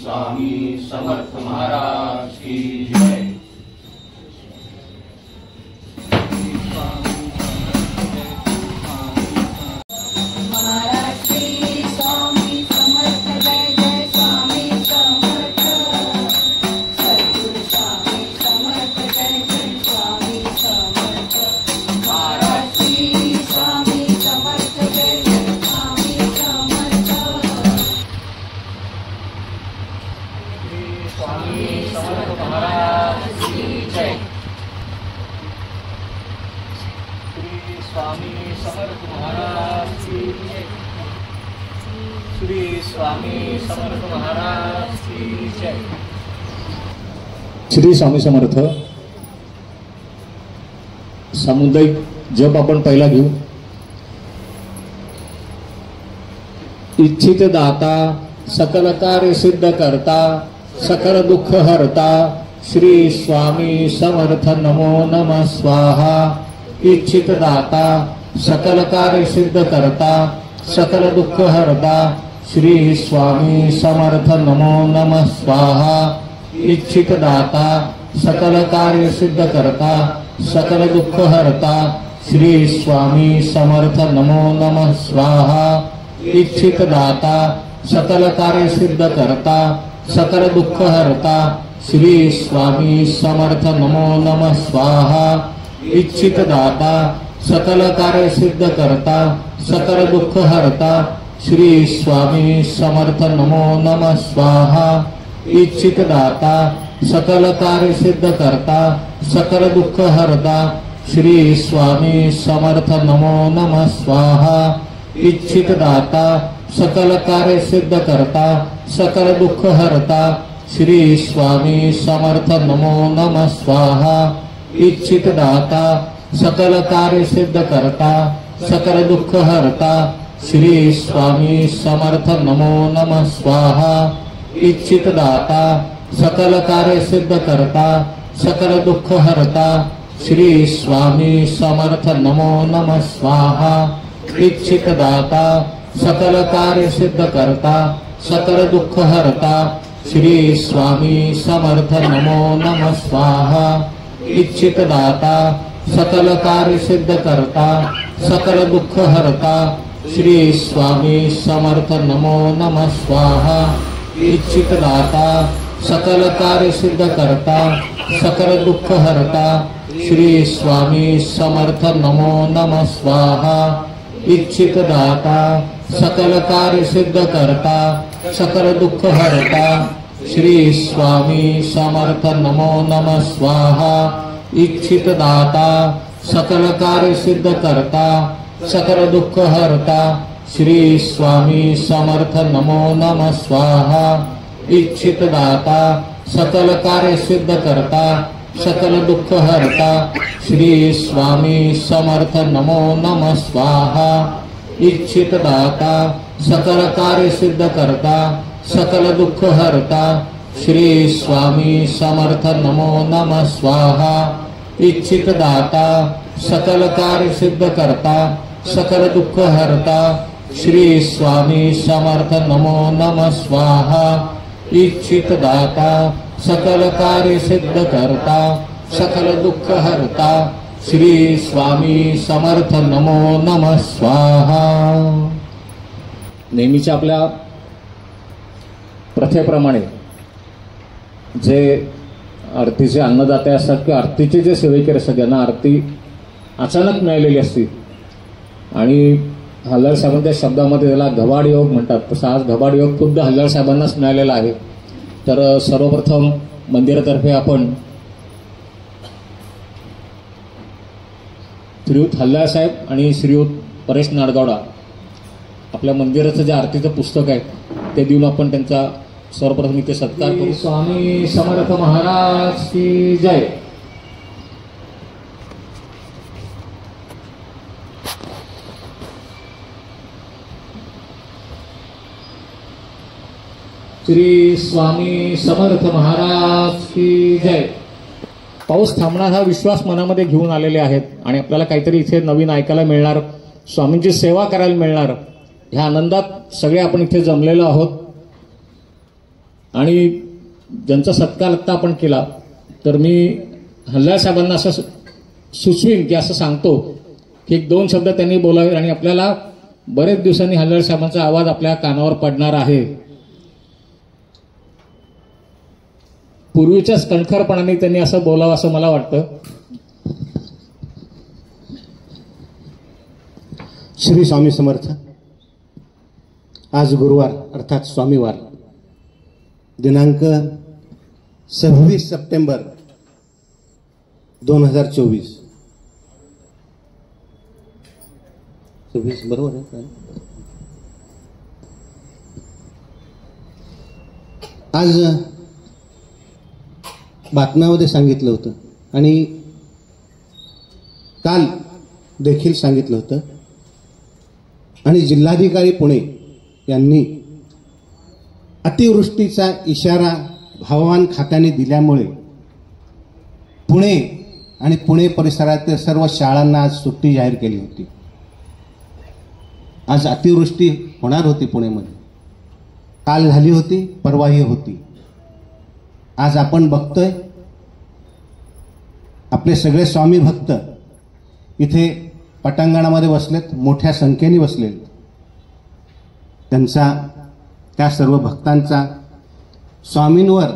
स्वामी समर्थ महाराज की जय। श्री स्वामी समर्थ। सामुदायिक जप आपण पहिला घेऊ। इच्छित दाता सकल कार्य सिद्ध करता सकल दुःख हरता श्री स्वामी समर्थ नमो नमः स्वाहा। इच्छित दाता सकल कार्य सिद्ध करता सकल दुःख हरता श्री स्वामी समर्थ नमो नमः स्वाहा। इच्छित दाता सकल कार्य सिद्ध करता सकल दुःख हरता श्री स्वामी समर्थ नमो नमः स्वाहा। इच्छित दाता सकल कार्य सिद्ध करता सकल दुःख हरता श्री स्वामी समर्थ नमो नमः स्वाहा। इच्छित दाता सकल कार्य सिद्ध करता सकल दुःख हरता श्री स्वामी समर्थ नमो नमः स्वाहा। इच्छित दाता सकल कार्य सिद्ध करता सकल दुःख हरता श्री स्वामी समर्थ नमो नमः स्वाहा। इच्छित दाता सकल कार्य सिद्ध करता सकल दुःख हरता श्री स्वामी समर्थ नमो नमः स्वाहा। इच्छित दाता सकल कार्य सिद्ध करता सकल दुःख हरता श्री स्वामी समर्थ नमो नमः स्वाहा। इच्छित दाता सकल कार्य सिद्ध करता सकल दुःख हरता श्री स्वामी समर्थ नमो नमः स्वाहा। इच्छित दाता सकल कार्य सिद्ध करता सकल दुःख हरता श्री स्वामी समर्थ नमो नमः स्वाहा। इच्छित दाता सकल कार्य सिद्ध करता सकल दुःख हरता श्री स्वामी समर्थ नमो नमः स्वाहा। इच्छित दाता सकल कार्य सिद्ध करता सकल दुःख हरता श्री स्वामी समर्थ नमो नमः स्वाहा। इच्छित दाता सकल कार्य सिद्ध करता सकल दुःख हरता श्री स्वामी समर्थ नमो नमः स्वाहा। इच्छित दाता सकल कार्य सिद्ध करता सकल दुःख हरता श्री स्वामी समर्थ नमो नमः स्वाहा। इच्छित दाता सकल कार्य सिद्ध करता सकल दुःख हरता श्री स्वामी समर्थ नमो नमः स्वाहा। इच्छित दाता सकल कार्य सिद्ध करता सकल दुःख हरता श्री स्वामी समर्थ नमो नमः स्वाहा। इच्छित दाता सकल कार्य सिद्ध करता सकल दुःख हरता श्री स्वामी समर्थ नमो नमः स्वाहा। इच्छित दाता सकल कार्य सिद्ध करता सकल दुःख हरता श्री स्वामी समर्थ नमो नमः स्वाहा। नेहमीच्या आपल्या प्रथेप्रमाणे जे आरतीचे अन्नदाते असतात किंवा आरतीचे जे सेवेकरी असतात त्यांना आरती अचानक मिळालेली असते आणि हल्लाळ साहेबांच्या शब्दामध्ये त्याला घबाड योग म्हणतात, तसा आज घबाड योग खुद्द हल्लाळ साहेबांनाच मिळालेला आहे। तर सर्वप्रथम मंदिरातर्फे आपण श्रीयुत हल्लाळ साहेब आणि श्रीयुत परेश नाडगावडा आपल्या मंदिराचं जे आरतीचं पुस्तक आहे ते देऊन आपण त्यांचा सर्वप्रथम इथे सत्कार करू। स्वामी समर्थ महाराज की जय। श्री स्वामी समर्थ महाराज की जय। पाऊस थांबणार हा विश्वास मनामध्ये घेऊन आलेले आहेत आणि आपल्याला काहीतरी इथे नवीन ऐकायला मिळणार, स्वामींची सेवा करायला मिळणार, ह्या आनंदात सगळे आपण इथे जमलेलो आहोत। आणि ज्यांचा सत्कार आत्ता आपण केला, तर मी हल्लाळ साहेबांना असं सुचवीन की असं सांगतो की 1-2 शब्द त्यांनी बोलावे आणि आपल्याला बरेच दिवसांनी हल्लाळ साहेबांचा आवाज आपल्या कानावर पडणार आहे. पूर्वीच्याच कणखरपणाने त्यांनी असं बोलावं असं मला वाटतं. श्री स्वामी समर्थ. आज गुरुवार अर्थात स्वामीवार, दिनांक 26 सप्टेंबर 2024. 26 बरोबर आहे. आज बातम्यामध्ये सांगितलं होतं आणि काल देखील सांगितलं होतं आणि जिल्हाधिकारी पुणे यांनी अतिवृष्टीचा इशारा हवामान खात्याने दिल्यामुळे पुणे आणि पुणे परिसरातील सर्व शाळांना आज सुट्टी जाहीर केली होती. आज अतिवृष्टी होणार होती पुणेमध्ये. काल झाली होती, परवाही होती. आज आपण बघतोय आपले सगळे स्वामी भक्त इथे पटांगणामध्ये बसलेत, मोठ्या संख्येने बसलेत. त्यांचा, त्या सर्व भक्तांचा स्वामींवर,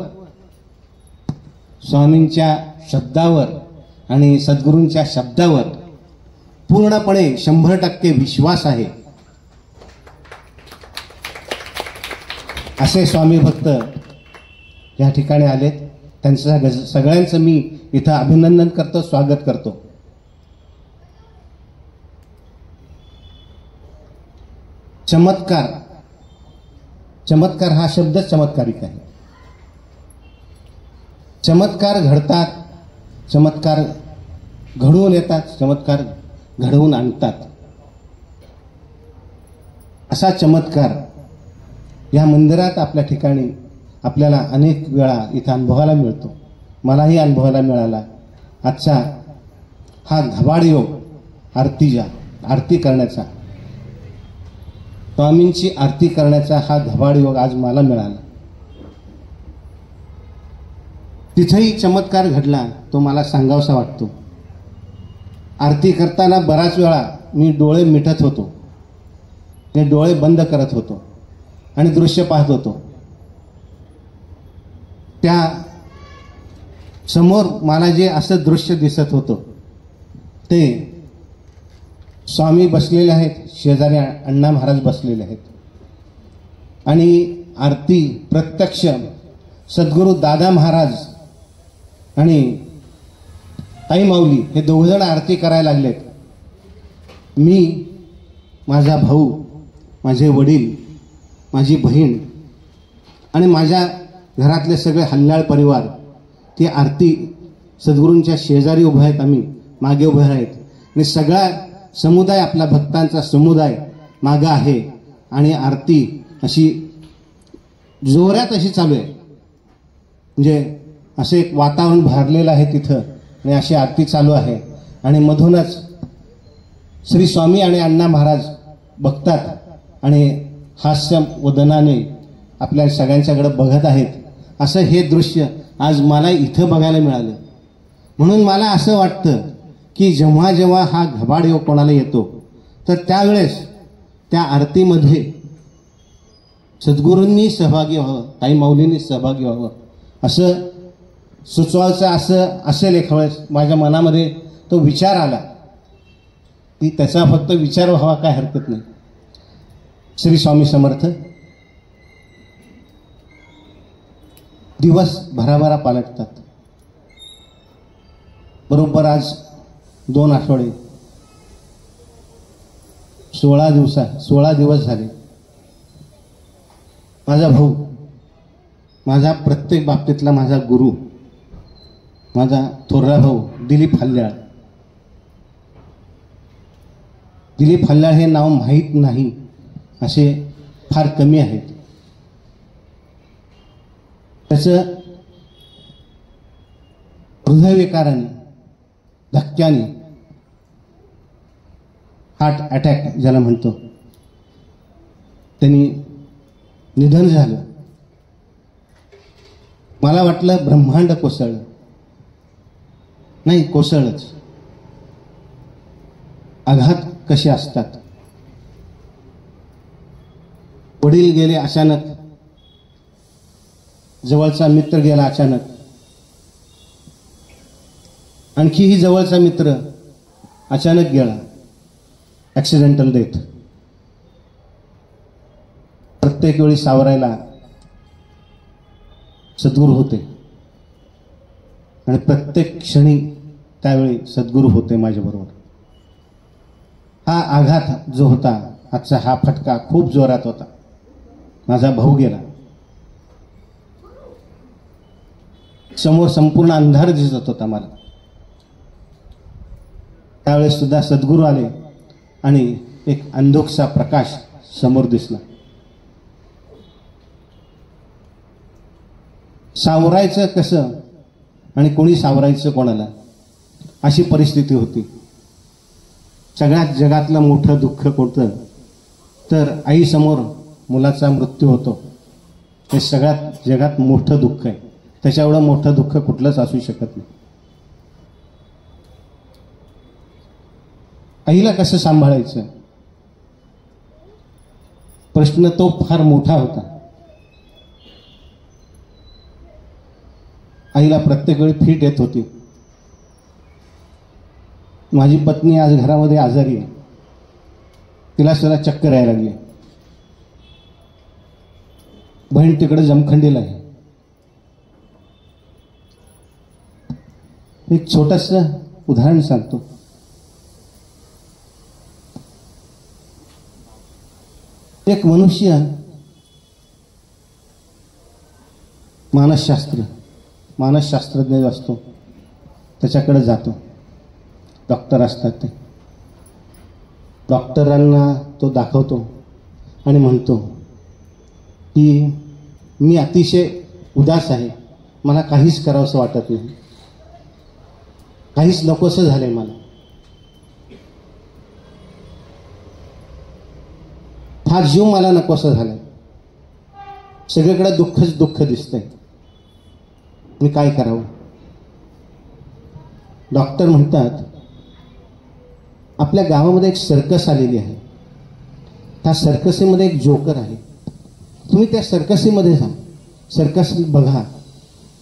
स्वामींच्या शब्दावर आणि सद्गुरूंच्या शब्दावर पूर्णपणे 100% विश्वास आहे. असे स्वामी भक्त या ठिकाणी आलेत. त्यांचं सगळ्यांचं मी इथं अभिनंदन करतो, स्वागत करतो. चमत्कार, चमत्कार हा शब्दच चमत्कारिक आहे. चमत्कार घडतात, चमत्कार घडवून येतात, चमत्कार घडवून आणतात. असा चमत्कार या मंदिरात आपल्या ठिकाणी आपल्याला अनेक वेळा इथं अनुभवायला मिळतो. मलाही अनुभवायला मिळाला. आजचा हा घबाड योग आरती करण्याचा, स्वामींची आरती करण्याचा हा घबाड योग आज मला मिळाला. तिथेही चमत्कार घडला, तो मला सांगावासा वाटतो. आरती करताना बराच वेळा मी डोळे मिटत होतो, ते डोळे बंद करत होतो आणि दृश्य पाहत होतो. त्या समोर मला जे असं दृश्य दिसत होतं ते स्वामी बसलेले आहेत, शेजारी अण्णा महाराज बसलेले आहेत आणि आरती प्रत्यक्ष सद्गुरू दादा महाराज आणि ताई माऊली हे दोघजण आरती करायला लागलेत. मी, माझा भाऊ, माझे वडील, माझी बहीण आणि माझ्या घरातले सगळे हल्लाळ परिवार ती आरती सद्गुरूंच्या शेजारी उभे आहेत, आम्ही मागे उभे आहेत आणि सगळा समुदाय, आपला भक्तांचा समुदाय मागे आहे आणि आरती अशी जोरात अशी चालू आहे. म्हणजे असे एक वातावरण भरलेलं आहे तिथं आणि अशी आरती चालू आहे आणि मधूनच श्री स्वामी आणि अण्णा महाराज बघतात आणि हास्य वदनाने आपल्या सगळ्यांच्याकडे बघत आहेत. असं हे दृश्य आज मला इथं बघायला मिळालं. म्हणून मला असं वाटतं की जेव्हा जेव्हा हा घबाड योग कोणाला येतो तर त्यावेळेस त्या आरतीमध्ये सद्गुरूंनी सहभागी व्हावं, ताई माऊलींनी सहभागी व्हावं असं सुचवायचं असं असेल. एका वेळेस माझ्या मनामध्ये तो विचार आला की त्याचा फक्त विचार व्हावा, काय हरकत नाही. श्री स्वामी समर्थ. दिवस भराभरा पालटतात. बरोबर आज 2 आठवडे 16 दिवस झाले. माझा भाऊ, माझा प्रत्येक बाबतीतला माझा गुरु, माझा थोरला भाऊ दिलीप हल्लाळ. दिलीप हल्लाळ हे नाव माहीत नाही असे फार कमी आहेत. त्याचं हृदयविकाराने, धक्क्याने, हार्ट अटॅक ज्याला म्हणतो, त्यांनी निधन झालं. मला वाटलं ब्रह्मांड कोसळलं. नाही, कोसळलंच. आघात कसे असतात. वडील गेले अचानक, जवळचा मित्र गेला अचानक, आणखीही जवळचा मित्र अचानक गेला. Accidental death. प्रत्येक वेळी सावरायला सद्गुरू होते आणि प्रत्येक क्षणी त्यावेळी सद्गुरू होते माझ्याबरोबर. हा आघात जो होता, आजचा हा फटका खूप जोरात होता. माझा भाऊ गेला. समोर संपूर्ण अंधार दिसत होता मला. त्यावेळेस सुद्धा सद्गुरू आले आणि एक अंधुकसा प्रकाश समोर दिसला. सावरायचं कसं आणि कोणी सावरायचं कोणाला, अशी परिस्थिती होती. सगळ्यात जगातलं मोठं दुःख कोणतं, तर आईसमोर मुलाचा मृत्यू होतो. हे सगळ्यात जगात मोठं दुःख आहे. त्याच्याएवढं मोठं दुःख कुठलंच असू शकत नाही. आईला कसं सांभाळायचं, प्रश्न तो फार मोठा होता. आईला प्रत्येक वेळी फिट येत होती. माझी पत्नी आज घरामध्ये आजारी आहे. तिला सुद्धा चक्कर यायला लागली. बहीण तिकडे जमखंडीला आहे. एक छोटंसं उदाहरण सांगतो. एक मनुष्य मानसशास्त्रज्ञ असतो, त्याच्याकडे जातो. डॉक्टर असतात ते. डॉक्टरांना तो दाखवतो आणि म्हणतो की मी अतिशय उदास आहे, मला काहीच करावंसं वाटत नाही, काहीच नकोसं झालंय मला. हा जीव मला नकोसं झालाय. सगळीकडे दुःखच दुःख दिसतंय. मी काय करावं. डॉक्टर म्हणतात आपल्या गावामध्ये एक सर्कस आलेली आहे. त्या सर्कसीमध्ये एक जोकर आहे. तुम्ही त्या सर्कसीमध्ये जा, सर्कस बघा.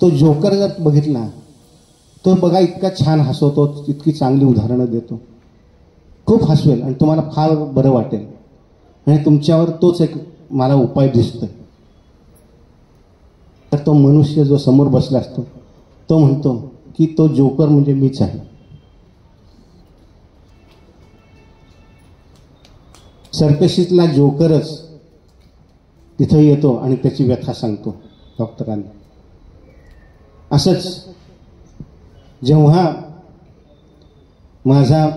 तो जोकर जर बघितला, तो बघा इतका छान हसवतो, इतकी चांगली उदाहरणं देतो, खूप हसवेल आणि तुम्हाला फार बरं वाटेल. आणि तुमच्यावर तोच एक मला उपाय दिसतोय. तर तो मनुष्य जो समोर बसला असतो, तो म्हणतो की तो जोकर म्हणजे मीच आहे. सर्कशीतला जोकरच तिथं येतो आणि त्याची व्यथा सांगतो डॉक्टरांना. असंच जेव्हा माझा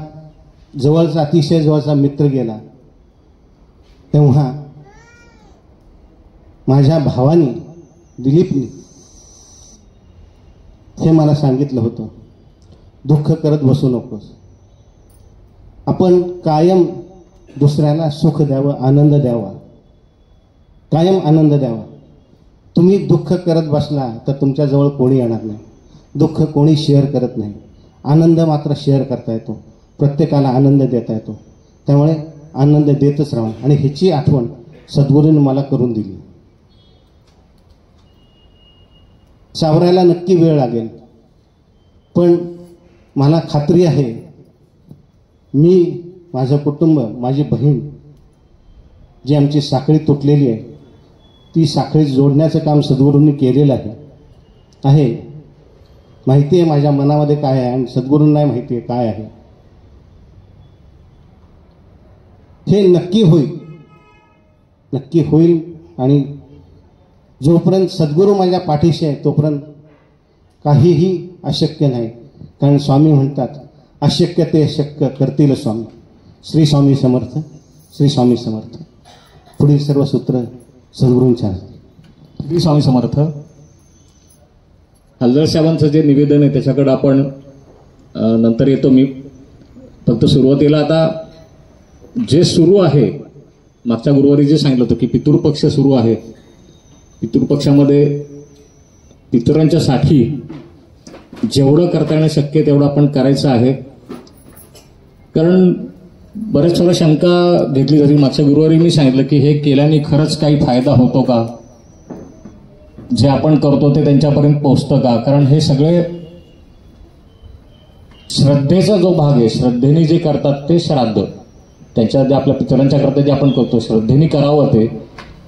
जवळचा, अतिशय जवळचा मित्र गेला, तेव्हा माझ्या भावानी, दिलीपनी हे मला सांगितलं होतं, दुःख करत बसू नकोस. आपण कायम दुसऱ्याला सुख द्यावं, आनंद द्यावा, कायम आनंद द्यावा. तुम्ही दुःख करत बसला तर तुमच्याजवळ कोणी येणार नाही. दुःख कोणी शेअर करत नाही. आनंद मात्र शेअर करता येतो. प्रत्येकाला आनंद देता येतो. त्यामुळे आनंद देतच राहा. आणि ह्याची आठवण सद्गुरूंनी मला करून दिली. सावरायला नक्की वेळ लागेल, पण मला खात्री आहे मी, माझं कुटुंब, माझी बहीण, जी आमची साखळी तुटलेली आहे, ती साखळी जोडण्याचं काम सद्गुरूंनी केलेलं आहे. माहिती आहे माझ्या मनामध्ये काय आहे आणि सद्गुरूंना माहिती आहे काय आहे. हे नक्की होईल. आणि जोपर्यंत सद्गुरू माझ्या पाठीशी आहे तोपर्यंत काहीही अशक्य नाही. कारण स्वामी म्हणतात अशक्य ते शक्य करतील स्वामी. श्री स्वामी समर्थ, श्री स्वामी समर्थ. पुढील सर्व सूत्र सद्गुरूंच्या. श्री स्वामी समर्थ. हलदर साहेबांचं जे निवेदन आहे त्याच्याकडे आपण नंतर येतो. मी फक्त सुरुवातीला आता जे सुरू आहे, मागच्या गुरुवारी जे सांगितलं होतं की पितृपक्ष सुरू आहे. पितृपक्षामध्ये पितरांच्यासाठी जेवढं करता येणं शक्य तेवढं आपण करायचं आहे. कारण बरेच वेळा शंका घेतली जाते. मागच्या गुरुवारी मी सांगितलं की हे केल्याने खरंच काही फायदा होतो का, जे आपण करतो ते त्यांच्यापर्यंत पोहोचतं का. कारण हे सगळे श्रद्धेचा जो भाग आहे, श्रद्धेने जे करतात ते श्राद्ध, त्यांच्या जे आपल्या पितरांच्या करता जे आपण करतो श्रद्धेने करावं ते,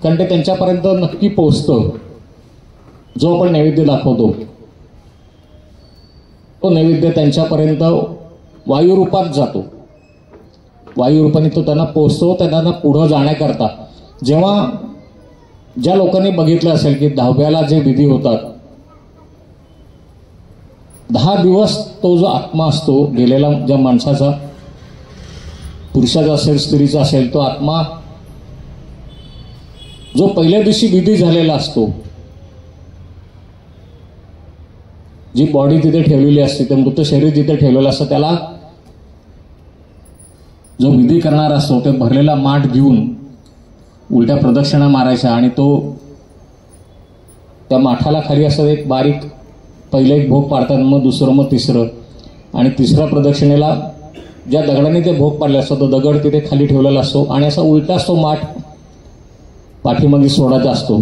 कारण ते त्यांच्यापर्यंत नक्की पोहोचतं. जो आपण नैवेद्य दाखवतो तो नैवेद्य त्यांच्यापर्यंत वायुरूपात जातो, वायुरूपाने तो त्यांना पोहोचतो. त्यांना पुढं जाण्याकरता जेव्हा ज्या लोकांनी बघितलं असेल की 10व्याला जे विधी होतात, 10 दिवस तो जो आत्मा असतो गेलेला ज्या माणसाचा, पुरुषाचा असेल स्त्रीचा असेल, तो आत्मा जो पहिल्या दिवशी विधी झालेला असतो, जी बॉडी तिथे ठेवलेली असते, ते मृत शरीर जिथे ठेवलेलं असतं, त्याला जो विधी करणार असतो ते भरलेला माठ घेऊन उलट्या प्रदक्षिणा मारायच्या आणि तो त्या माठाला खाली असं एक बारीक पहिलं एक भोग पाडतात, मग दुसरं, मग तिसरं, आणि तिसऱ्या प्रदक्षिणेला ज्या दगडाने ते भोग पाडले असतो तो दगड तिथे खाली ठेवलेला असतो आणि असा उलटा असतो माठ पाठीमागे सोडायचा असतो.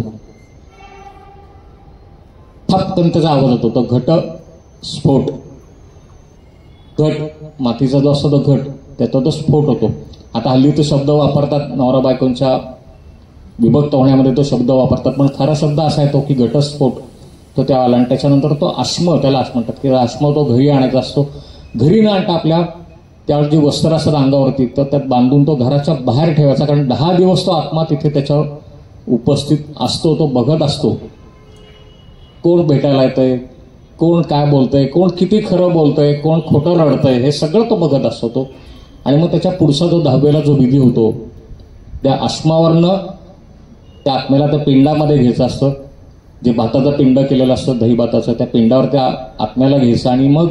फटकन त्याचा आवाज होतो, तो घट स्फोट, घट मातीचा जो असतो तो घट, त्याचा तो स्फोट होतो. आता हल्ली तो शब्द वापरतात, नवरा बायकोंच्या विभक्त होण्यामध्ये तो शब्द वापरतात, पण खरा शब्द असा आहे तो की घटस्फोट तो त्या आला. आणि त्याच्यानंतर तो आश्म, त्याला असं म्हणतात की आश्म तो घरी आणायचा असतो. घरी न आणता आपल्या त्यावर जी वस्त्र असतात अंगावरती तर त्यात बांधून तो घराच्या बाहेर ठेवायचा, कारण 10 दिवस तो आत्मा तिथे त्याच्यावर उपस्थित असतो, तो बघत असतो. कोण भेटायला येतंय, कोण काय बोलतंय, कोण किती खरं बोलतंय, कोण खोटं रडतंय, हे सगळं तो बघत असतो तो. आणि मग त्याच्या पुढचा जो 10वेला जो विधी होतो त्या आश्मावरनं त्या आत्म्याला त्या पिंडामध्ये घ्यायचं असतं, जे भाताचं पिंड केलेलं असतं दही भाताचं, त्या पिंडावर त्या आत्म्याला घ्यायचं आणि मग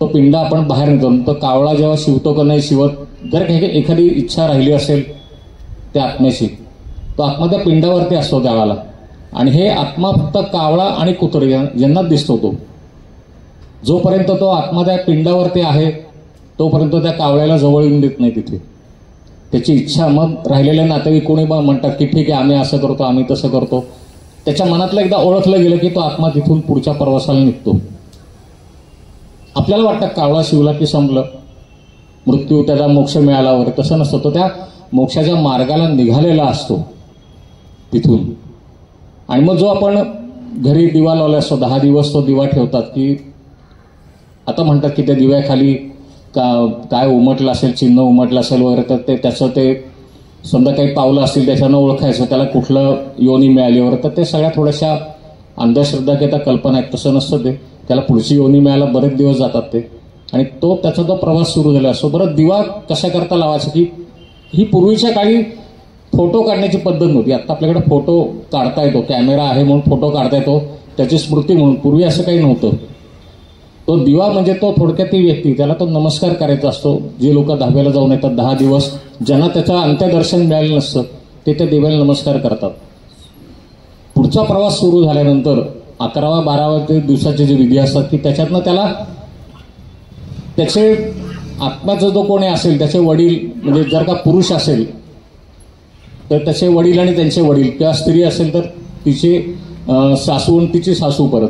तो पिंड आपण बाहेर निघतो. तो कावळा जेव्हा शिवतो का नाही शिवत, जर काही एखादी इच्छा राहिली असेल त्या आत्म्याची, तो आत्मा त्या पिंडावरती असतो त्यावेळेला. आणि हे आत्मा फक्त कावळा आणि कुत्री यांना दिसतो. तो जोपर्यंत तो आत्मा त्या पिंडावरती आहे तोपर्यंत त्या कावळ्याला जवळ येऊन देत नाही तिथे. त्याची इच्छा, मग राहिलेल्या नातेवाईक कोणी म्हणतात की ठीक आहे आम्ही असं करतो, आम्ही तसं करतो. त्याच्या मनातलं एकदा ओळखलं गेलं की तो आत्मा तिथून पुढच्या प्रवासाला निघतो. आपल्याला वाटतं कावळा शिवला की संपलं, मृत्यू त्याला मोक्ष मिळाला वगैरे, तसं नसतं. तो त्या मोक्षाच्या मार्गाला निघालेला असतो तिथून. आणि मग जो आपण घरी दिवा लावला असतो 10 दिवस तो दिवा ठेवतात की आता म्हणतात की त्या दिव्याखाली काय उमटलं असेल, चिन्ह उमटलं असेल वगैरे, तर ते त्याचं ते समजा काही पावलं असतील त्याच्यानं ओळखायचं त्याला कुठलं योनी मिळाली वगैरे. तर ते सगळ्या थोड्याशा अंधश्रद्धा की त्या कल्पना आहेत, तसं नसतं ते. त्याला पुढची योनी मिळायला बरेच दिवस जातात ते. आणि तो त्याचा जो प्रवास सुरू झाला असतो. बरं, दिवा कशा करता लावायचा की ही पूर्वीच्या काळी फोटो काढण्याची पद्धत नव्हती. आता आपल्याकडे फोटो काढता येतो, कॅमेरा आहे म्हणून फोटो काढता येतो, त्याची स्मृती म्हणून. पूर्वी असं काही नव्हतं. तो दिवा म्हणजे तो थोडक्यात ती व्यक्ती, त्याला तो नमस्कार करायचा असतो. जे लोक 10वेला जाऊन येतात 10 दिवस, ज्यांना त्याचं अंत्यदर्शन मिळालं नसतं ते त्या दिव्याला नमस्कार करतात. पुढचा प्रवास सुरू झाल्यानंतर 11व्या 12व्या दिवसाचे जे विधी असतात की त्याच्यातनं त्याला त्याचे आत्म्याचा जो कोणी असेल त्याचे वडील, म्हणजे जर का पुरुष असेल तर त्याचे वडील आणि त्यांचे वडील, किंवा स्त्री असेल तर तिचे सासू आणि तिची सासू, परत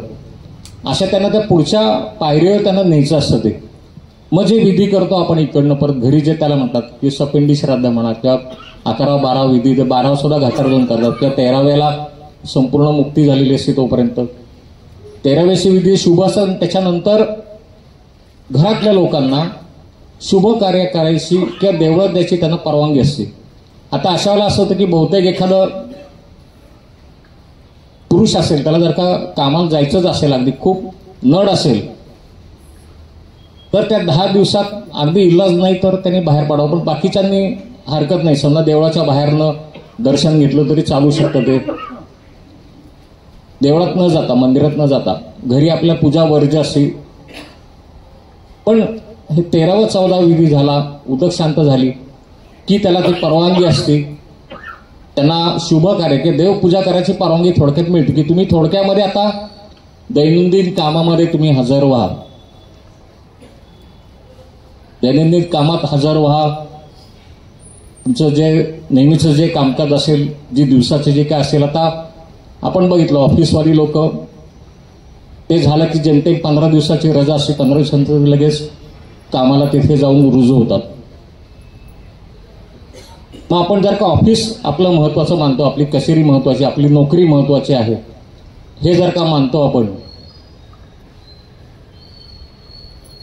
अशा त्यांना त्या पुढच्या पायरीवर त्यांना न्यायचं असतं ते. मग जे विधी करतो आपण इकडनं परत घरी, जे त्याला म्हणतात की सपिंडी श्राद्ध म्हणा, किंवा 11 12 विधी, ते 12 सुद्धा घातार करतात, किंवा 13व्याला संपूर्ण मुक्ती झालेली असते तोपर्यंत 13व्याची विधी शुभ असतात. त्याच्यानंतर घरातल्या लोकांना शुभ कार्य करायची किंवा देवळात द्यायची त्यांना परवानगी असते. आता अशा वेळेला असं होतं की बहुतेक एखादं पुरुष असेल, त्याला जर का कामाला जायचंच असेल, अगदी खूप नड असेल, तर त्या 10 दिवसात अगदी इलाज नाही तर त्यांनी बाहेर पडावं. पण बाकीच्यांनी हरकत नाही, समजा देवळाच्या बाहेरनं दर्शन घेतलं तरी चालू शकतं. ते देवळात न जाता, मंदिरात न जाता, घरी आपल्या पूजा वर्ज्य असते. पण हे 13वा 14वा विधी झाला, उदक शांत झाली की त्याला ती परवानगी असते. त्यांना शुभ कार्य की देवपूजा करायची परवानगी थोडक्यात मिळते की तुम्ही थोडक्यामध्ये आता दैनंदिन कामामध्ये तुम्ही हजर व्हा, दैनंदिन कामात हजर व्हा. तुमचं जे नेहमीचं जे कामकाज असेल, जी दिवसाचं जे काय असेल, आता आपण बघितलं ऑफिसवाली लोक ते झालं की जेमतेम 15 दिवसाची रजा असते, 15 दिवसांचं लगेच कामाला तिथे जाऊन रुजू होतात. मग आपण जर का ऑफिस आपलं महत्वाचं मानतो, आपली कचेरी महत्वाची, आपली नोकरी महत्वाची आहे हे जर का मानतो आपण,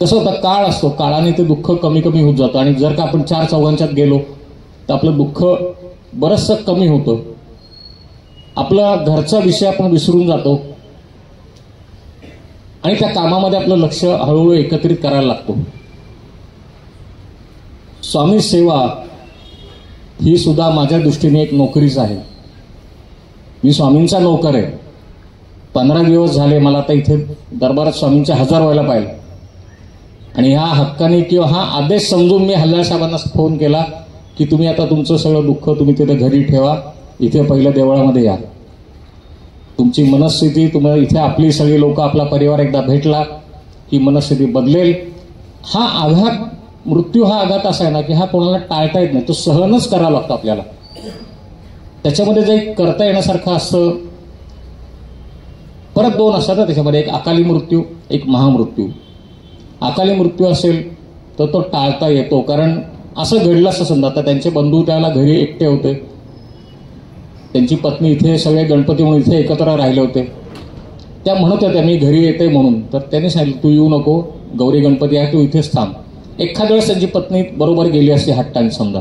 कसं होतं काळ असतो, काळाने ते दुःख कमी कमी होत जातं. आणि जर का आपण 4 चौघांच्यात गेलो तर आपलं दुःख बरचसं कमी होतं. आपला घरचा विषय आपण विसरून जातो आणि त्या कामामध्ये आपलं लक्ष हळूहळू एकत्रित करायला लागतो. स्वामी सेवा ही सुद्धा माझ्या दृष्टीने एक नोकरीच आहे. मी स्वामींचा नोकर आहे. 15 दिवस झाले मला आता इथे दरबारात स्वामींचे हजर व्हायला पाहिजे. आणि ह्या हक्काने किंवा हा आदेश समजून मी हल्लाळ साहेबांना फोन केला की तुम्ही आता तुमचं सगळं दुःख तुम्ही तिथे घरी ठेवा, इथे पहिल्या देवळामध्ये या. तुमची मनस्थिती, तुम्हाला इथे आपली सगळी लोक, आपला परिवार एकदा भेटला की मनस्थिती बदलेल. हा आघात, मृत्यू हा आघात असा आहे ना की हा कोणाला टाळता येत नाही, तो सहनच करावा लागतो आपल्याला. त्याच्यामध्ये जे करता येण्यासारखं असतं, परत 2 असतात त्याच्यामध्ये, एक अकाली मृत्यू, एक महामृत्यू. अकाली मृत्यू असेल तर तो टाळता येतो, कारण असं घडलं असं समजा. आता त्यांचे बंधू त्याला घरी एकटे होते, त्यांची पत्नी इथे, सगळे गणपती म्हणून इथे एकत्र राहिले होते. त्या म्हणत होत्या मी घरी येते म्हणून, तर त्यांनी सांगितलं तू येऊ नको, गौरी गणपती आहे, तू इथेच थांब. एखाद्या वेळेस त्यांची पत्नी बरोबर गेली असते हट्टाने समजा,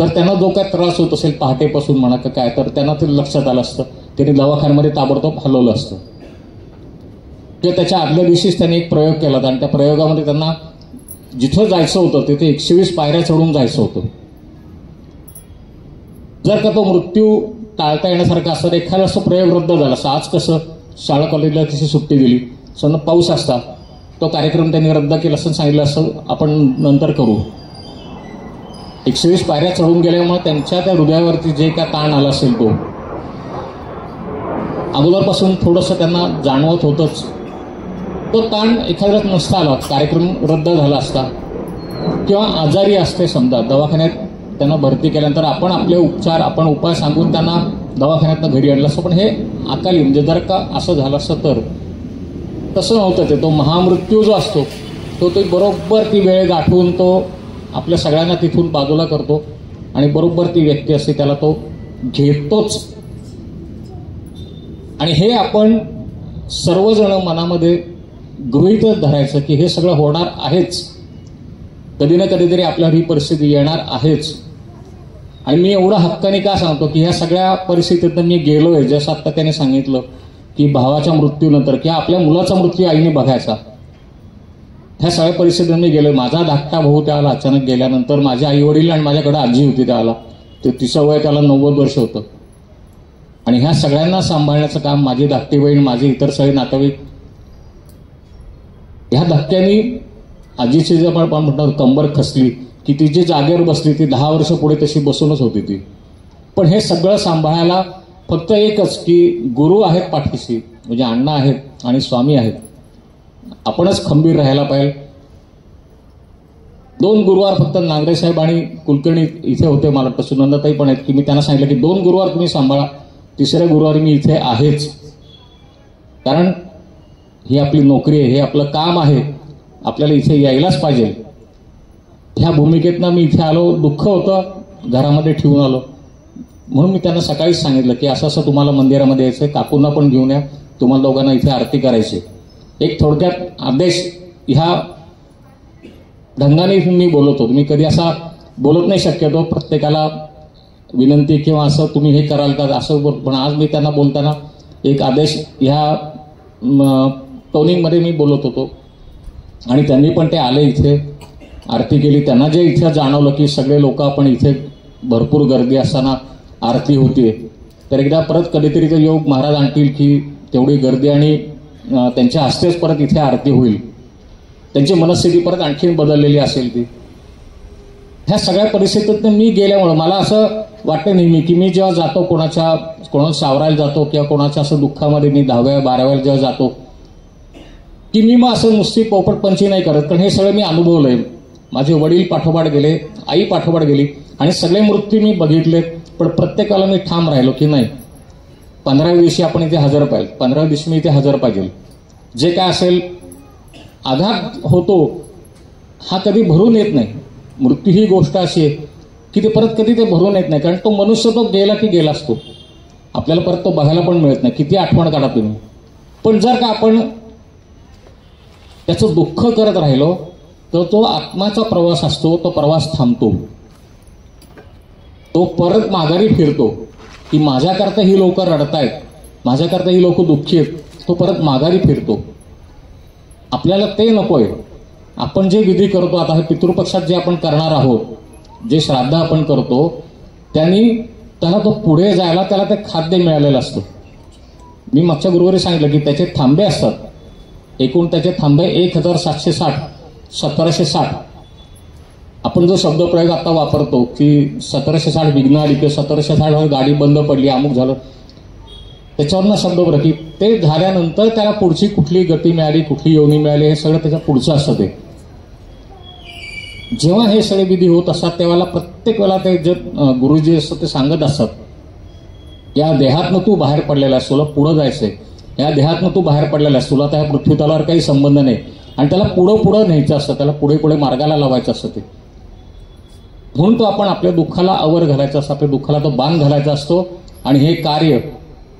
तर त्यांना जो काय त्रास होत असेल पहाटेपासून म्हणा का काय, तर त्यांना ते लक्षात आलं असतं. त्यांनी दवाखान्यामध्ये ताबडतोब हलवलं असतं. किंवा त्याच्या आदल्या दिवशीच त्यांनी एक प्रयोग केला आणि त्या प्रयोगामध्ये त्यांना जिथं जायचं होतं तिथे 120 पायऱ्या चढून जायचं होतं. जर का तो मृत्यू टाळता येण्यासारखा असता, एखादा असं प्रयोग रद्द झाला असता. आज कसं शाळा कॉलेजला तशी सुट्टी दिली, समजा पाऊस असता, तो कार्यक्रम त्यांनी रद्द केला असं सांगितलं असं आपण नंतर करू. 120 पायऱ्या चढून गेल्यामुळे त्यांच्या त्या हृदयावरती जे काय ताण आला असेल तो अगोदरपासून थोडंसं त्यांना जाणवत होतच. तो ताण एखाद्यात नसता आला, कार्यक्रम रद्द झाला असता. किंवा आजारी असते समजा, दवाखान्यात त्यांना भरती केल्यानंतर आपण आपले उपचार, आपण उपाय सांगून त्यांना दवाखान्यातनं घरी आणलं असतं. पण हे अकाली म्हणजे जर का असं झालं असतं तर तसं नव्हतं. ते तो महामृत्यू जो असतो तो बरोबर ती वेळ गाठवून तो आपल्या सगळ्यांना तिथून बाजूला करतो आणि बरोबर ती व्यक्ती असते त्याला तो घेतोच. आणि हे आपण सर्वजण मनामध्ये गृहीतच धरायचं की हे सगळं होणार आहेच, कधी ना कधीतरी आपल्यावर ही परिस्थिती येणार आहेच. आणि मी एवढं हक्काने का सांगतो की ह्या सगळ्या परिस्थितीतून मी गेलोय. जसं आता त्याने सांगितलं की भावाच्या मृत्यूनंतर किंवा आपल्या मुलाचा मृत्यू आईने बघायचा, ह्या सगळ्या परिस्थितीतून मी गेलोय. माझा धाकटा भाऊ त्याला अचानक गेल्यानंतर माझे आई वडील आणि माझ्याकडे आजी होती त्याला, ते तिचं वय त्याला 90 वर्ष होतं. आणि ह्या सगळ्यांना सांभाळण्याचं काम माझी धाकटी बहीण, माझे इतर सगळे नातेवाईक, ह्या धक्क्यांनी आजीची जे आपण म्हणतो कंबर खसली की ती जी जागेवर बसली ती 10 वर्ष पुढे तशी बसूनच होती ती. पण हे सगळं सांभाळायला फक्त एकच की गुरु आहेत पाठीशी, म्हणजे अण्णा आहेत आणि स्वामी आहेत. आपणच खंबीर राहायला पाहिजे. 2 गुरुवार फक्त नांगरे साहेब आणि कुलकर्णी इथे होते, मला वाटतं सुनंदाताई पण आहेत, की मी त्यांना सांगितलं की 2 गुरुवार तुम्ही सांभाळा, 3ऱ्या गुरुवारी मी इथे आहेच. कारण ही आपली नोकरी आहे, हे आपलं काम आहे, आपल्याला इथे यायलाच पाहिजे. ह्या भूमिकेतनं मी इथे आलो, दुःख होतं घरामध्ये ठेवून आलो. म्हणून मी त्यांना सकाळीच सांगितलं की असं असं तुम्हाला मंदिरामध्ये यायचं, काकूंना पण घेऊन या, तुम्हाला दोघांना इथे आरती करायची. एक थोडक्यात आदेश ह्या ढंगाने मी बोलत होतो. मी कधी असा बोलत नाही शक्यतो, प्रत्येकाला विनंती किंवा असं तुम्ही हे कराल का असं बोल. पण आज मी त्यांना बोलताना एक आदेश ह्या टोनिंगमध्ये मी बोलत होतो. आणि त्यांनी पण ते आले, इथे आरती केली. त्यांना जे इथे जाणवलं की सगळे लोक आपण इथे भरपूर गर्दी असताना आरती होतीये, तर एकदा परत कधीतरी ते योग महाराज आणतील की तेवढी गर्दी आणि त्यांच्या हस्तेच परत इथे आरती होईल. त्यांची मनस्थिती परत आणखीन बदललेली असेल ती. ह्या सगळ्या परिस्थितीतून मी गेल्यामुळं मला असं वाटतं नेहमी की मी जेव्हा जातो कोणाला सावरायला जातो किंवा कोणाच्या असं दुःखामध्ये मी 10व्या 12व्याला जेव्हा जातो की मी मग असं नुसती पोपटपंची नाही करत, कारण हे सगळं मी अनुभवलंय. माझे वडील पाठोपाठ गेले, आई पाठोपाठ गेली आणि सगळे मृत्यू मी बघितले. पण प्रत्येकाला मी ठाम राहिलो की नाही, 15व्या दिवशी आपण इथे हजर पाहिजे, 15व्या दिवशी मी इथे हजर पाहिजे. जे काय असेल आघात होतो हा कधी भरून येत नाही. मृत्यू ही गोष्ट अशी आहे की ते परत कधी ते भरून येत नाही, कारण तो मनुष्य तो गेला की गेला असतो, आपल्याला परत तो बघायला पण मिळत नाही. किती आठवण काढा तुम्ही. पण जर का आपण त्याचं दुःख करत राहिलो तर तो आत्माचा प्रवास असतो, तो प्रवास थांबतो, तो परत माघारी फिरतो की माझ्याकरता ही लोक रडतायत, माझ्याकरता ही लोक दुःखी आहेत, तो परत माघारी फिरतो. आपल्याला ते नकोय. आपण जे विधी करतो आता हे पितृपक्षात जे आपण करणार आहोत, जे श्राद्ध आपण करतो त्याला तो पुढे जायला त्याला ते खाद्य मिळालेलं असतं. मी मागच्या गुरुवारी सांगितलं की त्याचे थांबे असतात, एकूण त्याचे थांबे 1760 1760. आपण जो शब्दप्रयोग आता वापरतो की 1760 विघ्न आली किंवा 1760 गाडी बंद पडली, अमुक झालं, त्याच्यावरनं शब्द बरं की ते झाल्यानंतर त्याला पुढची कुठली गती मिळाली, कुठली योनी मिळाली, हे सगळं त्याच्या पुढचं असतं. ते जेव्हा हे सगळे विधी होत असतात तेव्हा प्रत्येक वेळेला ते जे गुरुजी असतात ते सांगत असतात, या देहातनं तू बाहेर पडलेला आहेस, तुला पुढं जायचंय, या देहातनं तू बाहेर पडलेला आहेस, तुला त्या पृथ्वी तलावर काही संबंध नाही. आणि त्याला पुढं न्यायचं असतं, त्याला पुढे मार्गाला लावायचं असतं. ते म्हणून तो आपण आपल्या दुःखाला आवर घालायचा असतो, आपल्या दुःखाला तो बांध घालायचा असतो आणि हे कार्य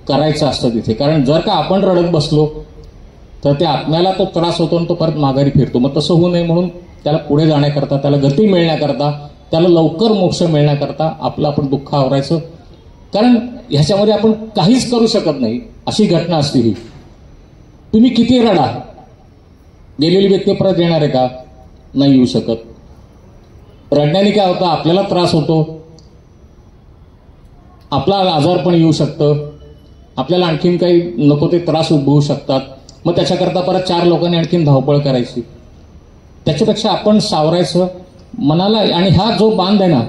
करायचं असतं तिथे. कारण जर का आपण रडत बसलो तर त्या आत्म्याला तो त्रास होतो आणि तो परत माघारी फिरतो. मग तसं होऊ नये म्हणून त्याला पुढे जाण्याकरता, त्याला गती मिळण्याकरता, त्याला लवकर मोक्ष मिळण्याकरता आपलं आपण दुःख आवरायचं. कारण ह्याच्यामध्ये आपण काहीच करू शकत नाही, अशी घटना असते ही. तुम्ही किती रडा, गेलेली व्यक्ती परत येणार आहे का? नाही येऊ शकत. रडण्याने काय होतं, आपल्याला त्रास होतो, आपला आजार पण येऊ शकतं, आपल्याला आणखीन काही नको ते त्रास उद्भवू शकतात. मग त्याच्याकरता परत 4 लोकांनी आणखीन धावपळ करायची. त्याच्यापेक्षा आपण सावरायचं मनाला. आणि हा जो बांध आहे ना,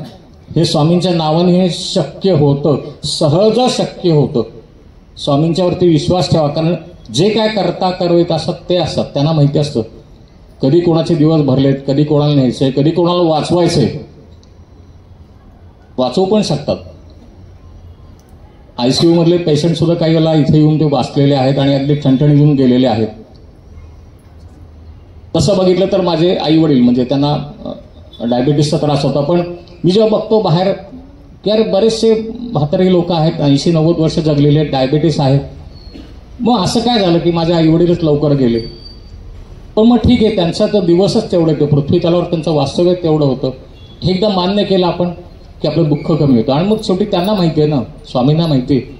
हे स्वामींच्या नावाने हे शक्य होतं, सहज शक्य होतं. स्वामींच्यावरती विश्वास ठेवा, कारण जे काय करता करवित असतात ते असतात, त्यांना माहिती असतं कधी कोणाचे दिवस भरलेत, कधी कोणाला न्यायचंय, कधी कोणाला वाचवायचंय. वाचवू पण शकतात. ICU मधले पेशंट सुद्धा काही वेळेला इथे येऊन ते वाचलेले आहेत आणि अगदी ठणठणी येऊन गेलेले आहेत. तसं बघितलं तर माझे आई वडील म्हणजे त्यांना डायबिटीसचा त्रास होता, पण मी जेव्हा बघतो बाहेर की अरे बरेचसे म्हातारे लोक आहेत, 80-90 वर्ष जगलेले, डायबिटीस आहे. मग असं काय झालं की माझे आई वडीलच लवकर गेले. पण मग ठीक आहे, त्यांचा तो दिवसच तेवढं होतं, पृथ्वी तलावर त्यांचं वास्तव्य तेवढं होतं. हे एकदा मान्य केलं आपण की आपलं दुःख कमी होतं. आणि मग शेवटी त्यांना माहिती आहे ना, स्वामींना माहिती आहे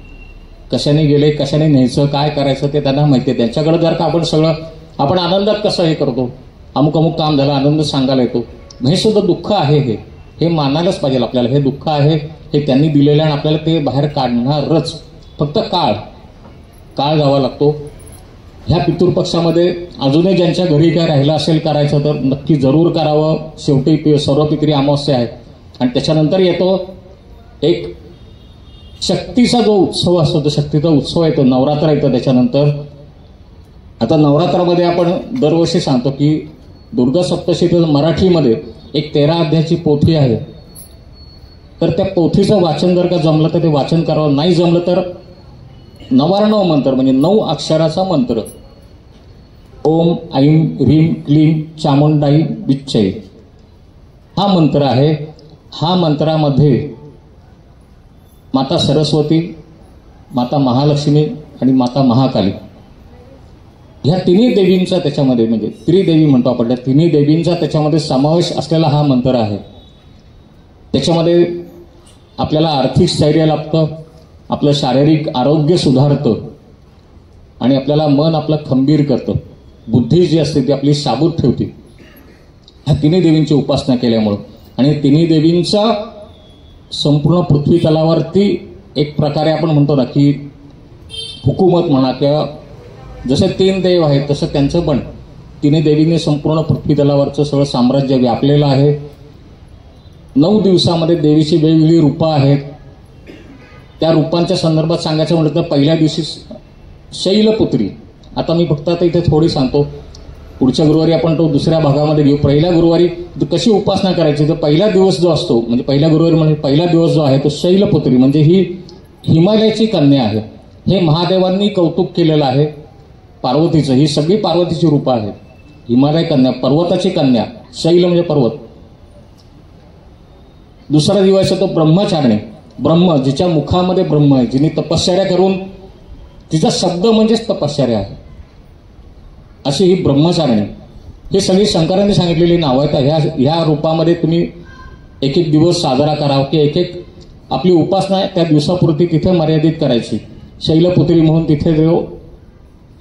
कशाने गेले, कशाने न्यायचं, काय करायचं ते त्यांना माहिती आहे. त्यांच्याकडे जर का आपण सगळं आपण आनंदात कसं हे करतो, अमुक काम झालं, आनंद सांगायला येतो, हे सुद्धा दुःख आहे. हे मानायलाच पाहिजे आपल्याला. हे दुःख आहे, हे त्यांनी दिलेलं आणि आपल्याला ते बाहेर काढणारच. फक्त काळ जावा लागतो. ह्या पितृपक्षामध्ये अजूनही ज्यांच्या घरी काय राहिलं असेल करायचं तर नक्की जरूर करावं. शेवटी सर्वपित्री अमावस्या आहे आणि त्याच्यानंतर येतो एक शक्तीचा जो उत्सव असतो, तो शक्तीचा उत्सव येतो, नवरात्र येतं. त्याच्यानंतर आता नवरात्रामध्ये आपण दरवर्षी सांगतो की दुर्गा सप्तशती मराठीमध्ये एक 13 अध्यायाची पोथी आहे. तर त्या पोथीचं वाचन जर का जमलं तर ते वाचन करावं, नाही जमलं तर 99 मंत्र म्हणजे 9 अक्षराचा मंत्र, ओम ऐं ह्रीं क्लीं चामुंडाई विच्चै, हा मंत्र आहे. हा मंत्रामध्ये माता सरस्वती, माता महालक्ष्मी आणि माता महाकाली ह्या तिन्ही देवींचा त्याच्यामध्ये म्हणजे त्रिदेवी म्हणतो आपण, त्या तिन्ही देवींचा त्याच्यामध्ये समावेश असलेला हा मंत्र आहे. त्याच्यामध्ये आपल्याला आर्थिक स्थैर्य लाभतं, आपलं शारीरिक आरोग्य सुधारतं आणि आपल्याला मन आपलं खंबीर करतं. बुद्धी जी असते ती आपली साबूत ठेवते ह्या तिन्ही देवींची उपासना केल्यामुळं. आणि तिन्ही देवींचा संपूर्ण पृथ्वी तलावरती एक प्रकारे आपण म्हणतो ना की हुकूमत म्हणा किंवा जसे 3 देव आहेत तसं त्यांचं पण तिन्ही देवींनी संपूर्ण पृथ्वी तलावरचं सगळं साम्राज्य व्यापलेलं आहे. 9 दिवसामध्ये देवीची वेगवेगळी रूपं आहेत. त्या रूपांच्या संदर्भात सांगायचं म्हटलं तर पहिल्या दिवशी शैलपुत्री. आता मी फक्त आता इथे थोडी सांगतो, पुढच्या गुरुवारी आपण तो दुसऱ्या भागामध्ये घेऊ. पहिल्या गुरुवारी कशी उपासना करायची तर पहिला दिवस जो असतो म्हणजे पहिल्या गुरुवारी म्हणजे पहिला दिवस जो आहे तो शैलपुत्री म्हणजे ही हिमालयाची कन्या आहे. हे महादेवांनी कौतुक केलेलं आहे पार्वतीचं. ही सगळी पार्वतीची रूपं आहेत. हिमालय कन्या, पर्वताची कन्या, शैल म्हणजे पर्वत. दुसरा दिवस आहे तो ब्रह्मचारिणी. ब्रह्म, जिच्या मुखामध्ये ब्रह्म आहे, जिने तपश्चर्या करून, तिचा शब्द म्हणजेच तपश्चर्या आहे, अशी ही ब्रह्मचारिणी. हे सगळी शंकरांनी सांगितलेली नावं आहेत. ह्या रूपामध्ये तुम्ही एक एक दिवस साजरा करावा की एक एक आपली उपासना त्या दिवसापुरती तिथे मर्यादित करायची. शैलपुत्री म्हणून तिथे देव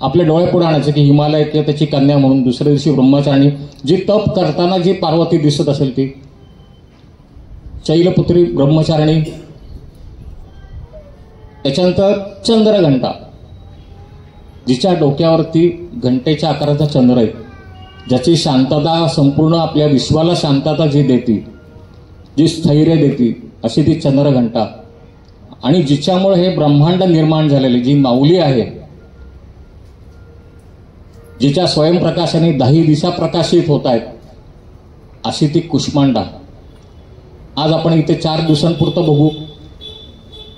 आपल्या डोळ्यापुढे आणायचं की हिमालय किंवा त्याची कन्या म्हणून. दुसऱ्या दिवशी ब्रह्मचारिणी, जी तप करताना जी पार्वती दिसत असेल ती शैलपुत्री ब्रह्मचारिणी. त्याच्यानंतर चंद्रघंटा, जिच्या डोक्यावरती घंटेच्या आकाराचा चंद्र आहे, ज्याची शांतता संपूर्ण आपल्या विश्वाला शांतता जी देते, जी स्थैर्य देते, अशी ती चंद्रघंटा. आणि जिच्यामुळे हे ब्रह्मांड निर्माण झालेले, जी माऊली आहे, जिच्या स्वयंप्रकाशाने 10 दिशा प्रकाशित होत आहेत, अशी ती कुष्मांडा. आज आपण इथे 4 दिवसांपुरतं बघू.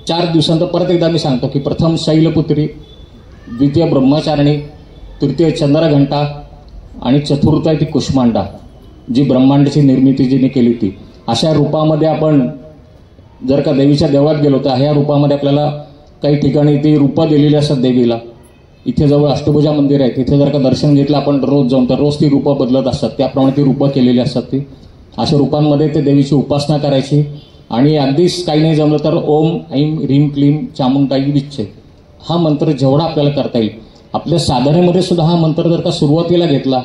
4 दिवसांत परत एकदा मी सांगतो की प्रथम शैलपुत्री, द्वितीय ब्रह्मचारिणी, तृतीय चंद्रघंटा आणि चतुर्थ आहे ती कुष्मांडा, जी ब्रह्मांडाची निर्मिती जिने केली ती. अशा रूपामध्ये आपण जर का देवीच्या देवळात गेलो तर ह्या रूपामध्ये आपल्याला काही ठिकाणी ती रूपं दिलेली असतात देवीला. इथे जवळ अष्टभुजा मंदिर आहे, तिथे जर का दर्शन घेतलं आपण रोज जाऊन तर रोज ती रूपं बदलत असतात. त्याप्रमाणे ती रूपं केलेली असतात. ती अशा रूपांमध्ये ते देवीची उपासना करायची. आणि अगदीच काही नाही जमलं तर ओम ऐं ह्रीं क्लीं चामुंडाई विच्चे हा मंत्र जेवढा आपल्याला करता येईल. आपल्या साधनेमध्ये सुद्धा हा मंत्र जर का सुरुवातीला घेतला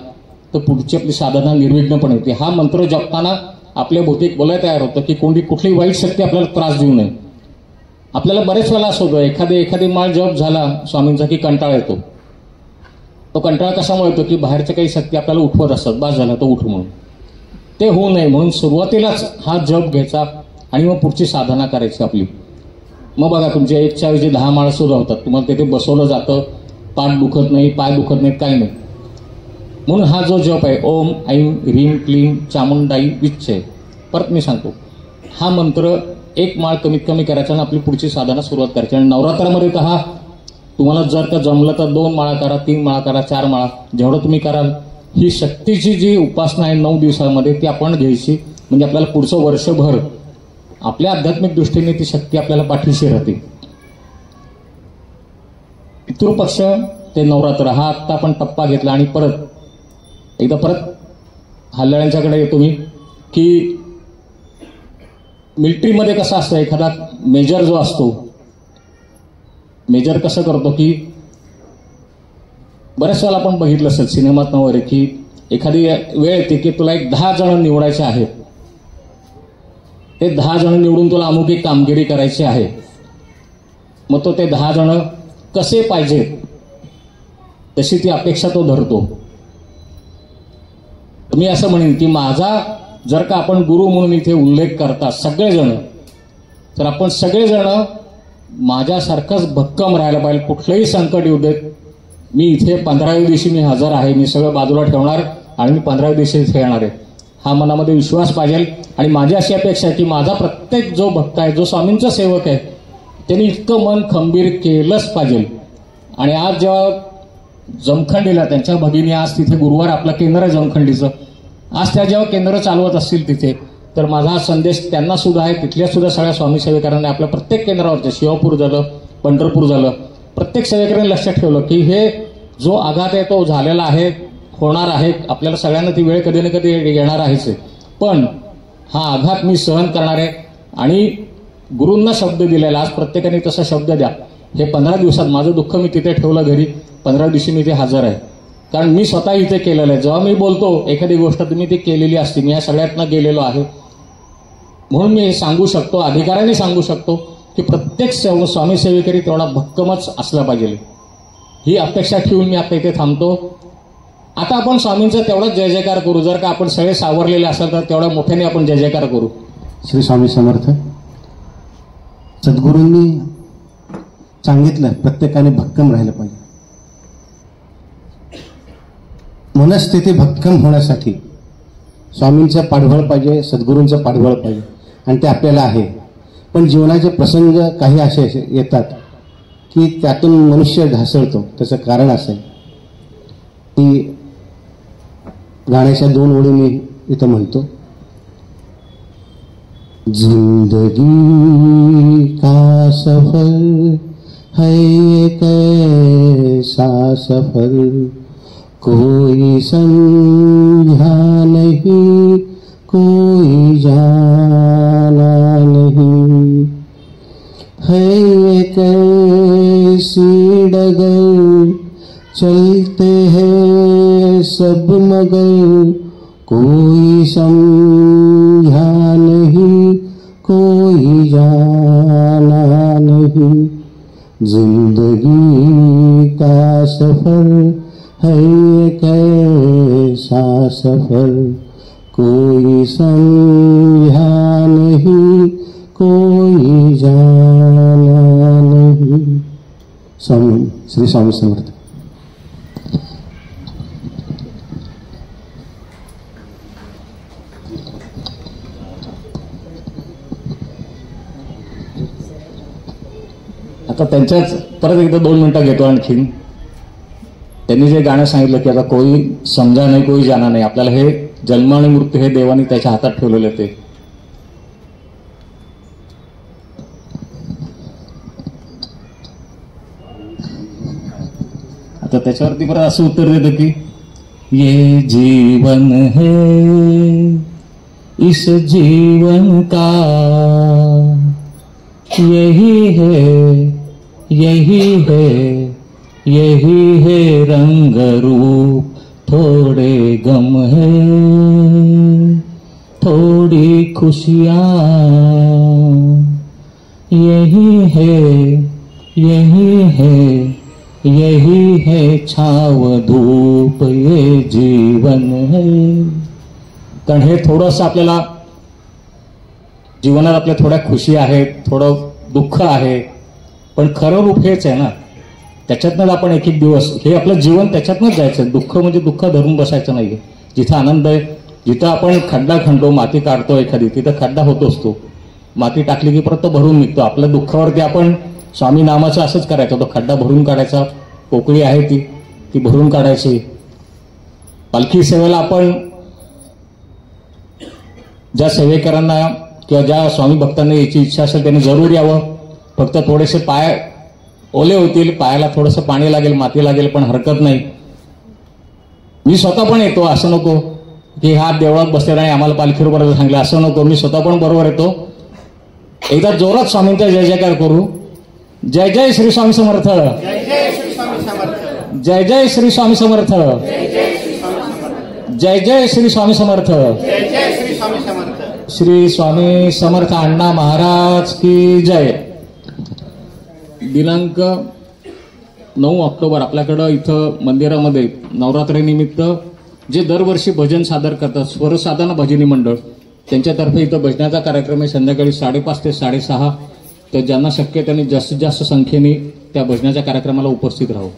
तर पुढची आपली साधना निर्विघ्नपणे होते. हा मंत्र जपताना आपल्या भौतिक बल तयार होतं की कुठली वाईट शक्ती आपल्याला त्रास देऊ नये. आपल्याला बरेच वेळा असं होतं एखादी माळ जप झाला स्वामींचा की कंटाळा येतो. तो कंटाळा कशामुळे येतो की बाहेरच्या काही शक्ती आपल्याला उठवत असतात, बास झाला तो उठ म्हणून. ते होऊ नये म्हणून सुरुवातीलाच हा जप घ्यायचा आणि मग पुढची साधना करायची आपली. मग बघा तुमच्या 1च्या ऐवजी 10 माळा सुद्धा होतात. तुम्हाला तिथे बसवलं जातं, पाठ दुखत नाही, पाय दुखत नाहीत, काही नाही. म्हणून हा जो जप आहे ओम ऐं ह्रीं क्लीं चामुंडाई विच्चे, परत मी सांगतो, हा मंत्र 1 माळ कमीत कमी करायचा आणि आपली पुढची साधना सुरुवात करायची. आणि नवरात्रामध्ये तर हा तुम्हाला जर का जमलं तर 2 माळा करा, 3 माळा करा, 4 माळा, जेवढं तुम्ही कराल. ही शक्तीची जी उपासना आहे 9 दिवसामध्ये ती आपण घ्यायची. म्हणजे आपल्याला पुढचं वर्षभर आपल्या आध्यात्मिक दृष्टीने ती शक्ती आपल्याला पाठीशी राहते. पितृपक्ष ते नवरात्र हा आत्ता आपण टप्पा घेतला. आणि परत हल्ल्याळ्यांच्याकडे येतो मी की मिलिटरीमध्ये कसं असतं, एखादा मेजर जो असतो, मेजर कसं करतो की बऱ्याच वेळेला आपण बघितलं असेल सिनेमात वगैरे की एखादी वेळ येते की तुला 10 जण निवडायचे आहेत. ते 10 जण निवडून तुला अमुक एक कामगिरी करायची आहे. मग तो ते 10 जण कसे पाहिजेत तशी ती अपेक्षा तो धरतो. मी असं म्हणेन की माझा जर का आपण गुरु म्हणून इथे उल्लेख करता सगळेजण, तर आपण सगळेजण माझ्यासारखंच भक्कम राहायला पाहिजे. कुठलंही संकट येऊ देत, मी इथे 15व्या दिवशी मी हजर आहे, मी सगळं बाजूला ठेवणार आणि मी 15व्या दिवशी इथे येणार आहे, हा मनामध्ये विश्वास पाहिजे. आणि माझी अशी अपेक्षा आहे की माझा प्रत्येक जो भक्त आहे, जो स्वामींचा सेवक आहे, त्यांनी इतकं मन खंबीर केलंच पाहिजे. आणि आज जेव्हा जमखंडीला त्यांच्या भगिनी, आज तिथे गुरुवार आपलं केंद्र आहे जमखंडीचं, आज त्या जेव्हा केंद्र चालवत असतील तिथे, तर माझा हा संदेश त्यांना सुद्धा आहे, तिथल्या सुद्धा सगळ्या स्वामी सेवेकरांनी आपल्या प्रत्येक केंद्रावरच्या, शिवापूर झालं, पंढरपूर झालं, प्रत्येक सेवेकरांनी लक्षात ठेवलं की हे जो आघात आहे तो झालेला आहे, होणार आहे. आपल्याला सगळ्यांना ती वेळ कधी ना कधी येणार आहेच, पण हा आघात मी सहन करणार आहे. आणि गुरूंना शब्द दिलेला, आज प्रत्येकाने तसा शब्द द्या. हे 15 दिवसात माझं दुःख मी तिथे ठेवलं घरी, 15 दिवशी मी इथे हजर आहे. कारण मी स्वतः इथे केलेलं आहे. जेव्हा मी बोलतो एखादी गोष्ट तुम्ही ती केलेली असते, मी या सगळ्यातनं गेलेलो आहे. म्हणून मी सांगू शकतो, अधिकाऱ्याने सांगू शकतो की प्रत्येक स्वामी सेवेकरी तेवढा भक्कमच असला पाहिजे. ही अपेक्षा ठेवून मी आता इथे थांबतो. आता आपण स्वामींचा तेवढाच जय जयकार करू. जर का आपण सगळे सावरलेले असाल तर तेवढ्या मोठ्याने आपण जय जयकार करू. श्री स्वामी समर्थ. सद्गुरूंनी सांगितलं प्रत्येकाने भक्कम राहिलं पाहिजे. मनस्थिती भक्कम होण्यासाठी स्वामींचं पाठबळ पाहिजे, सद्गुरूंचं पाठबळ पाहिजे, आणि ते आपल्याला आहे. पण जीवनाचे प्रसंग काही असे येतात की त्यातून मनुष्य ढासळतो. त्याचं कारण असेल की गाण्याच्या 2 ओळी मी इथं म्हणतो. जिंदगी का सफर है कैसा सफर, कोई समझा नहीं कोई जाना नहीं, है कैसी डगर चलते हैं सब मगर, कोई समझा नहीं कोई जाना नहीं. जिंदगी का सफर है कैसा सफर, कोई समझा नहीं कोई जाना नहीं. स्वामी श्री स्वामी समर्थ. आता त्यांच्याच परत एकदा 2 मिनिटं घेतो आणखीन. त्यांनी जे गाणं सांगितलं की आता कोई समजा नाही कोई जाना नाही, आपल्याला हे जन्म आणि मृत्यू हे देवाने त्याच्या हातात ठेवलेले ते. आता त्याच्यावरती परत असं उत्तर देतं की ये जीवन है इस जीवन का यही है यही है रंग रूप, थोड़े गम है थोड़ी खुशियाँ, यही है छाव धूप, ये जीवन है. कारण हे थोडंसं आपल्याला जीवनात आपल्या थोड्या खुशी आहेत, थोडं दुःख आहे, पण खरं रूप हेच आहे ना. त्याच्यातनंच आपण एक एक दिवस हे आपलं जीवन त्याच्यातनंच जायचं. दुःख म्हणजे दुःख धरून बसायचं नाही. जिथं आनंद आहे, जिथं आपण खड्डा खणतो, माती काढतो एखादी, तिथं खड्डा होतोच तो. माती टाकली की परत तो भरून निघतो. आपल्या दुःखावरती आपण स्वामी नामाचं असंच करायचं, तो खड्डा भरून काढायचा. पोकळी आहे ती भरून काढायची. पालखी सेवेला आपण ज्या सेवेकरांना किंवा ज्या स्वामी भक्तांना याची इच्छा असेल त्यांनी जरूर यावं. फक्त थोडेसे पाय ओले होतील, पायाला थोडंसं पाणी लागेल, माती लागेल, पण हरकत नाही. मी स्वतः पण येतो, असं नको की हा देवळात बसलेला आणि आम्हाला पालखीवर बरोबर सांगलं असं नको. मी स्वतः पण बरोबर येतो. एकदा जोरात स्वामींचा जय जयकार करू. जय जय श्री स्वामी समर्थ, जय जय श्री स्वामी समर्थ, जय जय श्री स्वामी समर्थ, जय जय श्री स्वामी समर्थ, जय जय श्री स्वामी समर्थ. श्री स्वामी समर्थ अण्णा महाराज की जय. दिनांक 9 ऑक्टोबर आपल्याकडं इथं मंदिरामध्ये नवरात्रीनिमित्त जे दरवर्षी भजन सादर करतात स्वरसाधना भजनी मंडळ, त्यांच्यातर्फे इथं भजनाचा कार्यक्रम आहे संध्याकाळी 5:30 ते 6:30. तर ज्यांना शक्य त्यांनी जास्तीत जास्त संख्येने त्या भजनाच्या कार्यक्रमाला उपस्थित राहू.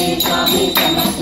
स्वामी समर्थ